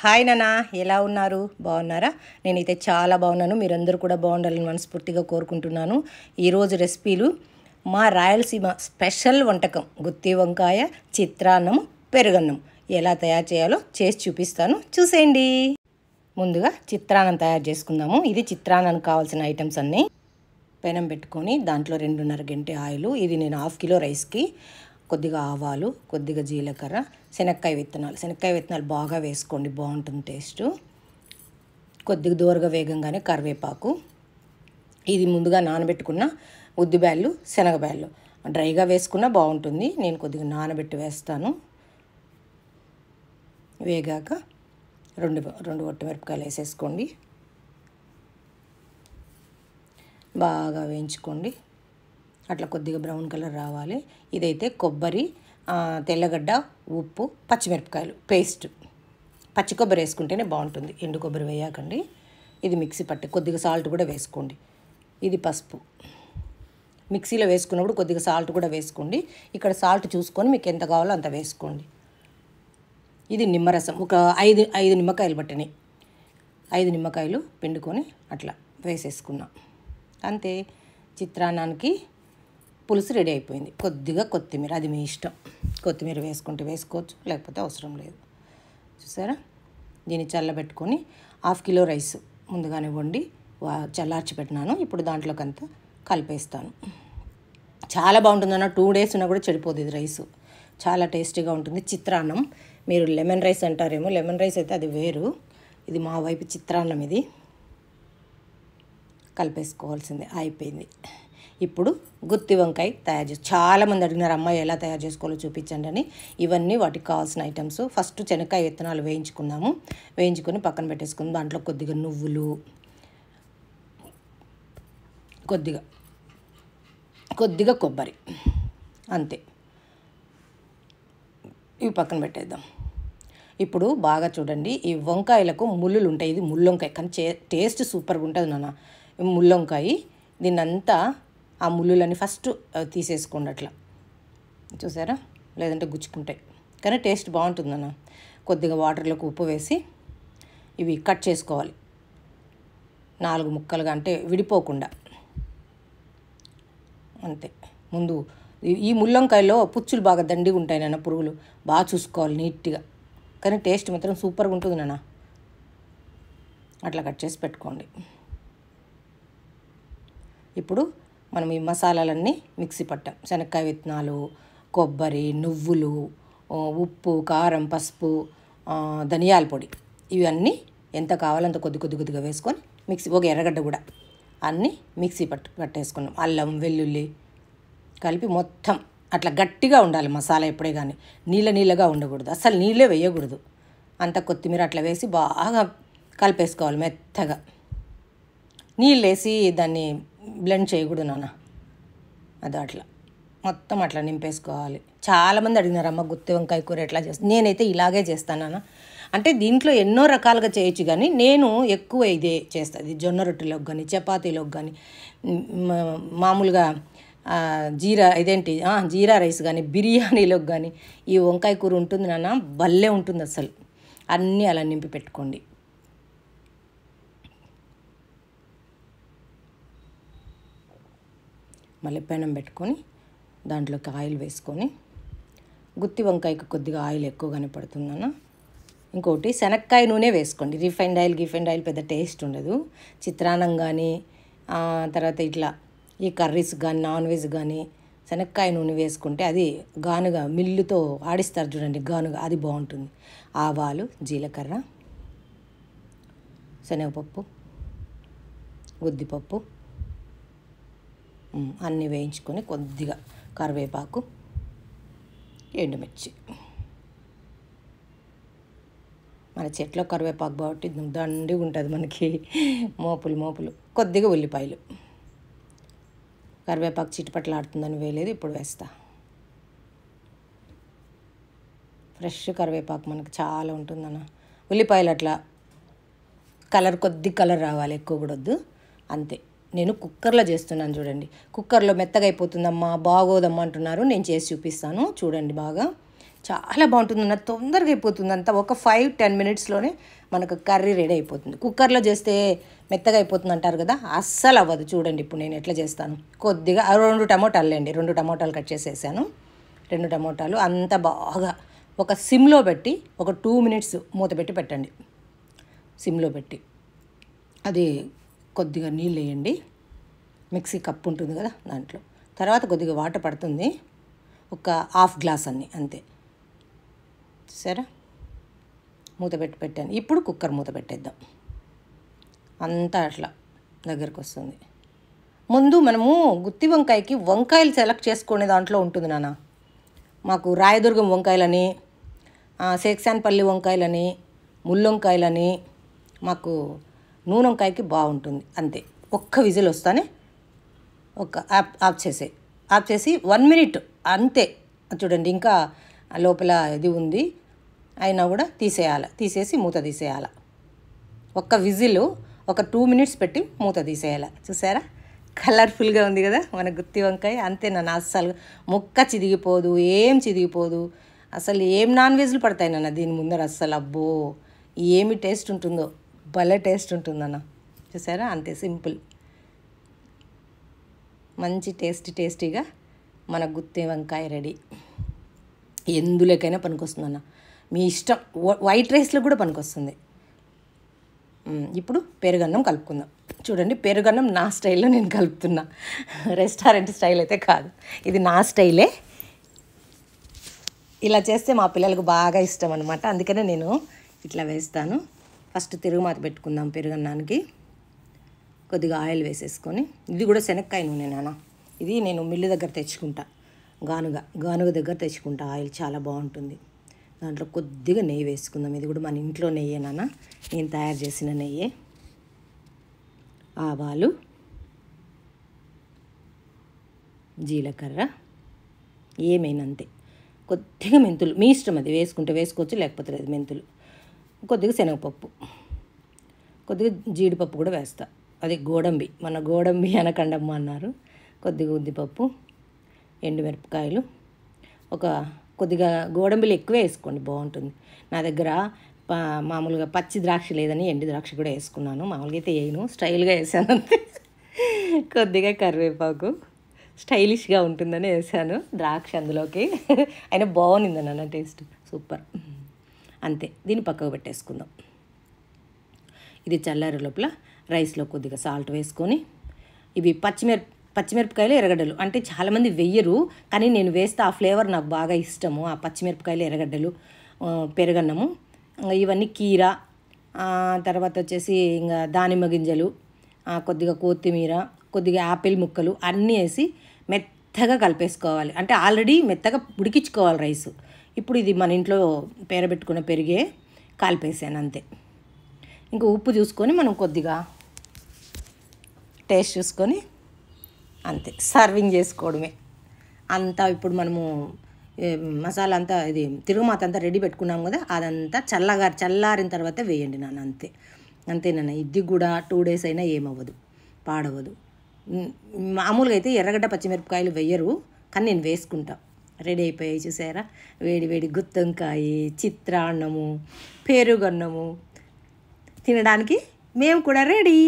Hi నాన్న, ఎలా ఉన్నారు? బాగున్నారా? నేనైతే చాలా బాగున్నాను. మీరందరూ కూడా బాగుండాలని మనస్ఫూర్తిగా కోరుకుంటున్నాను. ఈరోజు రెసిపీలు మా రాయలసీమ స్పెషల్ వంటకం గుత్తి వంకాయ, చిత్రాన్నం, పెరుగన్నం ఎలా తయారు చేయాలో చేసి చూపిస్తాను, చూసేయండి. ముందుగా చిత్రాన్నం తయారు చేసుకుందాము. ఇది చిత్రాన్నానికి కావాల్సిన ఐటమ్స్ అన్నీ. పెనం పెట్టుకొని దాంట్లో 2.5 గంటె ఆయిల్. ఇది నేను 1/2 కిలో రైస్కి. కొద్దిగా ఆవాలు, కొద్దిగా జీలకర్ర, శనక్కాయ విత్తనాలు బాగా వేసుకోండి, బాగుంటుంది టేస్ట్. కొద్దిగా దూరగా వేగంగానే కరివేపాకు. ఇది ముందుగా నానబెట్టుకున్న ఉద్దిబ్యాళ్ళు, శనగబ్యాళ్ళు డ్రైగా వేసుకున్నా బాగుంటుంది. నేను కొద్దిగా నానబెట్టి వేస్తాను. వేగాక రెండు ఒట్టిమిరపకాయలు వేసేసుకోండి, బాగా వేయించుకోండి. అట్లా కొద్దిగా బ్రౌన్ కలర్ రావాలి. ఇదైతే కొబ్బరి, తెల్లగడ్డ, ఉప్పు, పచ్చిమిరపకాయలు పేస్ట్. పచ్చి కొబ్బరి వేసుకుంటేనే బాగుంటుంది, ఎండు కొబ్బరి వేయకండి. ఇది మిక్సీ పట్టి కొద్దిగా సాల్ట్ కూడా వేసుకోండి. ఇది పసుపు. మిక్సీలో వేసుకున్నప్పుడు కొద్దిగా సాల్ట్ కూడా వేసుకోండి. ఇక్కడ సాల్ట్ చూసుకొని మీకు ఎంత కావాలో అంత వేసుకోండి. ఇది నిమ్మరసం, ఒక 5 నిమ్మకాయలు పట్టినాయి. 5 నిమ్మకాయలు పిండుకొని అట్లా వేసేసుకున్నాం. అంతే, చిత్రాన్నానికి పులుసు రెడీ అయిపోయింది. కొద్దిగా కొత్తిమీర, అది మీ ఇష్టం. కొత్తిమీర వేసుకుంటే వేసుకోవచ్చు, లేకపోతే అవసరం లేదు. చూసారా? దీన్ని చల్లబెట్టుకొని 1/2 కిలో రైస్ ముందుగానే వండి చల్లార్చి పెట్టినాను. ఇప్పుడు దాంట్లోకి అంతా కలిపేస్తాను. చాలా బాగుంటుందన్న, 2 డేస్ ఉన్నా కూడా చెడిపోదు. ఇది రైసు చాలా టేస్టీగా ఉంటుంది. చిత్రాన్నం, మీరు లెమన్ రైస్ అంటారేమో, లెమన్ రైస్ అయితే అది వేరు. ఇది మా వైపు చిత్రాన్నం. ఇది కలిపేసుకోవాల్సిందే. అయిపోయింది. ఇప్పుడు గుత్తి వంకాయ తయారు చేసి, చాలామంది అడిగినారు అమ్మాయి ఎలా తయారు చేసుకోవాలో చూపించండి అని. ఇవన్నీ వాటికి కావాల్సిన ఐటమ్స్. ఫస్ట్ శనక్కాయ విత్తనాలు వేయించుకున్నాము. వేయించుకొని పక్కన పెట్టేసుకుందాం. దాంట్లో కొద్దిగా నువ్వులు, కొద్దిగా కొబ్బరి, అంతే. ఇవి పక్కన పెట్టేద్దాం. ఇప్పుడు బాగా చూడండి, ఈ వంకాయలకు ముళ్ళులు ఉంటాయి. ఇది ముళ్ళొంకాయ, కానీ టేస్ట్ సూపర్గా ఉంటుంది నాన్న. ముళ్ళొంకాయ, దీన్నంతా ఆ ముళ్ళులని ఫస్ట్ తీసేసుకోండి. అట్లా చూసారా? లేదంటే గుచ్చుకుంటాయి, కానీ టేస్ట్ బాగుంటుంది అన్న. కొద్దిగా వాటర్లోకి ఉప్పు వేసి ఇవి కట్ చేసుకోవాలి 4 ముక్కలుగా, అంటే విడిపోకుండా, అంతే. ముందు ఈ ముళ్ళొంకాయలో పుచ్చులు బాగా దండిగా ఉంటాయి నాన్న, పురుగులు బాగా చూసుకోవాలి నీట్గా, కానీ టేస్ట్ మాత్రం సూపర్గా ఉంటుంది నాన్న. అట్లా కట్ చేసి పెట్టుకోండి. ఇప్పుడు మనం ఈ మసాలాలన్నీ మిక్సీ పట్టాం. శనక్కాయ విత్తనాలు, కొబ్బరి, నువ్వులు, ఉప్పు, కారం, పసుపు, ధనియాల పొడి, ఇవన్నీ ఎంత కావాలంత కొద్దిగా వేసుకొని మిక్సీ, ఒక ఎర్రగడ్డ కూడా అన్నీ మిక్సీ పట్టేసుకున్నాం. అల్లం, వెల్లుల్లి కలిపి మొత్తం అట్లా గట్టిగా ఉండాలి మసాలా. ఎప్పుడే కానీ నీళ్ళగా ఉండకూడదు, అసలు నీళ్ళే వేయకూడదు. అంత కొత్తిమీర అట్లా వేసి బాగా కలిపేసుకోవాలి మెత్తగా. నీళ్ళు వేసి దాన్ని బ్లెండ్ చేయకూడదు నాన్న. అది అట్లా మొత్తం అట్లా నింపేసుకోవాలి. చాలామంది అడిగినారు అమ్మ గుత్తి వంకాయ కూర ఎట్లా చేస్తాను. నేనైతే ఇలాగే చేస్తాను నాన్న. అంటే దీంట్లో ఎన్నో రకాలుగా చేయొచ్చు, కానీ నేను ఎక్కువ ఇదే చేస్తాను. ఇది జొన్న రొట్టెలోకి కానీ, చపాతీలోకి కానీ, మామూలుగా జీరా రైస్ కానీ, బిర్యానీలోకి కానీ ఈ వంకాయ కూర ఉంటుంది నాన్న, భలే ఉంటుంది అసలు. అన్నీ అలా నింపి పెట్టుకోండి. మళ్ళీ పెనం పెట్టుకొని దాంట్లోకి ఆయిల్ వేసుకొని, గుత్తి వంకాయకి కొద్దిగా ఆయిల్ ఎక్కువగానే పడుతుందన్న. ఇంకోటి శనక్కాయ నూనె వేసుకోండి. రిఫైండ్ ఆయిల్ పెద్ద టేస్ట్ ఉండదు. చిత్రాన్నం కానీ, తర్వాత ఇట్లా ఈ కర్రీస్ కానీ, నాన్ వెజ్ కానీ శనక్కాయ నూనె వేసుకుంటే అది గానుగా మిల్లుతో ఆడిస్తారు చూడండి, గానుగా, అది బాగుంటుంది. ఆవాలు, జీలకర్ర, శనగపప్పు, ఉద్దిపప్పు అన్నీ వేయించుకొని కొద్దిగా కరివేపాకు, ఎండుమిర్చి. మన చెట్లో కరివేపాకు కాబట్టి దండిగా ఉంటుంది మనకి, మోపులు. కొద్దిగా ఉల్లిపాయలు. కరివేపాకు చిటపట్లాడుతుందని వేయలేదు, ఇప్పుడు వేస్తా. ఫ్రెష్ కరివేపాకు మనకు చాలా ఉంటుందన్న. ఉల్లిపాయలు అట్లా కొద్ది కలర్ రావాలి, ఎక్కువ కూడా వద్దు, అంతే. నేను కుక్కర్లో చేస్తున్నాను చూడండి. కుక్కర్లో మెత్తగా అయిపోతుందమ్మా, బాగోదమ్మా అంటున్నారు. నేను చేసి చూపిస్తాను చూడండి. బాగా చాలా బాగుంటుంది అన్న, తొందరగా అయిపోతుంది అంతా. ఒక 5-10 మినిట్స్లోనే మనకు కర్రీ రెడీ అయిపోతుంది. కుక్కర్లో చేస్తే మెత్తగా అయిపోతుంది అంటారు కదా, అస్సలు అవ్వదు. చూడండి ఇప్పుడు నేను ఎట్లా చేస్తాను. కొద్దిగా 2 టమోటాలు అండి, 2 టమోటాలు కట్ చేసేసాను. 2 టమోటాలు అంతా బాగా ఒక సిమ్లో పెట్టి ఒక 2 మినిట్స్ మూత పెట్టి పెట్టండి. సిమ్లో పెట్టి అది కొద్దిగా నీళ్ళు వేయండి. మిక్సీ కప్పు ఉంటుంది కదా దాంట్లో. తర్వాత కొద్దిగా వాటర్ పడుతుంది, ఒక హాఫ్ గ్లాస్ అన్ని అంతే. సరే, మూత పెట్టి పెట్టాను. ఇప్పుడు కుక్కర్ మూత పెట్టేద్దాం. అంతా అట్లా దగ్గరకు వస్తుంది. ముందు మనము గుత్తి వంకాయకి వంకాయలు సెలెక్ట్ చేసుకునే దాంట్లో ఉంటుంది నాన్న. మాకు రాయదుర్గం వంకాయలని, సేక్సాన్పల్లి వంకాయలని, ముల్లొంకాయలని, మాకు నూనె వంకాయకి బాగుంటుంది. అంతే, ఒక్క విజిల్ వస్తానే ఒక ఆఫ్ చేసి 1 మినిట్ అంతే. చూడండి ఇంకా లోపల ఇది ఉంది అయినా కూడా తీసేసి మూత తీసేయాలి. ఒక్క విజిల్ ఒక 2 మినిట్స్ పెట్టి మూత తీసేయాలి. చూసారా, కలర్ఫుల్గా ఉంది కదా మన గుత్తి వంకాయ. అంతే నాన్న, అస్సలు ముక్క చిదిగిపోదు, ఏం చిదిగిపోదు. అసలు ఏం నాన్ వెజ్లు పడతాయి నాన్న దీని ముందర. అస్సలు అబ్బో ఏమి టేస్ట్ ఉంటుందో, భలే టేస్ట్ ఉంటుందన్న. చూసారా, అంతే సింపుల్. మంచి టేస్టీగా మన గుత్తి వంకాయ రెడీ. ఎందులోకైనా పనికొస్తుందన్న, మీ ఇష్టం. వైట్ రైస్లో కూడా పనికొస్తుంది. ఇప్పుడు పెరుగన్నం కలుపుకుందాం. చూడండి, పెరుగన్నం నా స్టైల్లో నేను కలుపుతున్నా, రెస్టారెంట్ స్టైల్ అయితే కాదు, ఇది నా స్టైలే. ఇలా చేస్తే మా పిల్లలకు బాగా ఇష్టం అనమాట, అందుకనే నేను ఇట్లా వేస్తాను. ఫస్ట్ తిరుగుమాత పెట్టుకుందాం పెరుగన్నానికి. కొద్దిగా ఆయిల్ వేసేసుకొని, ఇది కూడా శనక్కాయ నూనె నాన్న, ఇది నేను మిల్లు దగ్గర తెచ్చుకుంటా, గానుగ దగ్గర తెచ్చుకుంటా. ఆయిల్ చాలా బాగుంటుంది. దాంట్లో కొద్దిగా నెయ్యి వేసుకుందాం. ఇది కూడా మన ఇంట్లో నెయ్యే నాన్న, నేను తయారు చేసిన నెయ్యే. ఆవాలు, జీలకర్ర, ఏమైనా అంతే. కొద్దిగా మెంతులు, మీ ఇష్టం, అది వేసుకుంటే వేసుకోవచ్చు, లేకపోతే లేదు. మెంతులు, కొద్దిగా శనగపప్పు, కొద్దిగా జీడిపప్పు కూడా వేస్తా. అది గోడంబి, మన గోడంబి అనకండమ్మ అన్నారు. కొద్దిగా ఉద్దిపప్పు, ఎండుమిరపకాయలు, ఒక కొద్దిగా గోడంబిలు ఎక్కువే వేసుకోండి, బాగుంటుంది. నా దగ్గర మామూలుగా పచ్చి ద్రాక్ష లేదని ఎండు ద్రాక్ష కూడా వేసుకున్నాను. మామూలుగా అయితే వేయను, స్టైల్గా వేసాను అంతే. కొద్దిగా కరివేపాకు, స్టైలిష్గా ఉంటుందని వేసాను ద్రాక్ష అందులోకి. అయినా బాగుంది అన్న, టేస్ట్ సూపర్. అంతే, దీన్ని పక్కకు పెట్టేసుకుందాం. ఇది చల్లారే లోపల రైస్లో కొద్దిగా సాల్ట్ వేసుకొని, ఇవి పచ్చిమిరపకాయలు, ఎర్రగడ్డలు అంటే చాలామంది వెయ్యరు, కానీ నేను వేస్తే ఆ ఫ్లేవర్ నాకు బాగా ఇష్టము. ఆ పచ్చిమిరపకాయలు, ఎర్రగడ్డలు, పెరుగన్నము, ఇవన్నీ కీర, తర్వాత వచ్చేసి ఇంకా దానిమ్మ గింజలు, కొద్దిగా కొత్తిమీర, కొద్దిగా యాపిల్ ముక్కలు అన్నీ వేసి మెత్తగా కలిపేసుకోవాలి. అంటే ఆల్రెడీ మెత్తగా ఉడికించుకోవాలి రైసు. ఇప్పుడు ఇది మన ఇంట్లో పేరబెట్టుకున్న పెరిగే కలిపేసాను అంతే. ఇంకా ఉప్పు చూసుకొని మనం కొద్దిగా టేస్ట్ చూసుకొని అంతే సర్వింగ్ చేసుకోవడమే. అంతా ఇప్పుడు మనము మసాలా అంతా, ఇది తిరుగుమాత అంతా రెడీ పెట్టుకున్నాం కదా, అదంతా చల్లారిన తర్వాత వేయండి నాన్న. అంతేనన్న. ఇది కూడా 2 డేస్ అయినా ఏమవ్వదు, పాడవదు. మామూలుగా అయితే ఎర్రగడ్డ పచ్చిమిరపకాయలు వేయరు, కానీ నేను వేసుకుంటా. రెడీ అయిపోయాయి చూసారా, వేడి గుత్తొంకాయ, చిత్రాన్నము, పెరుగన్నము, తినడానికి మేము కూడా రెడీ.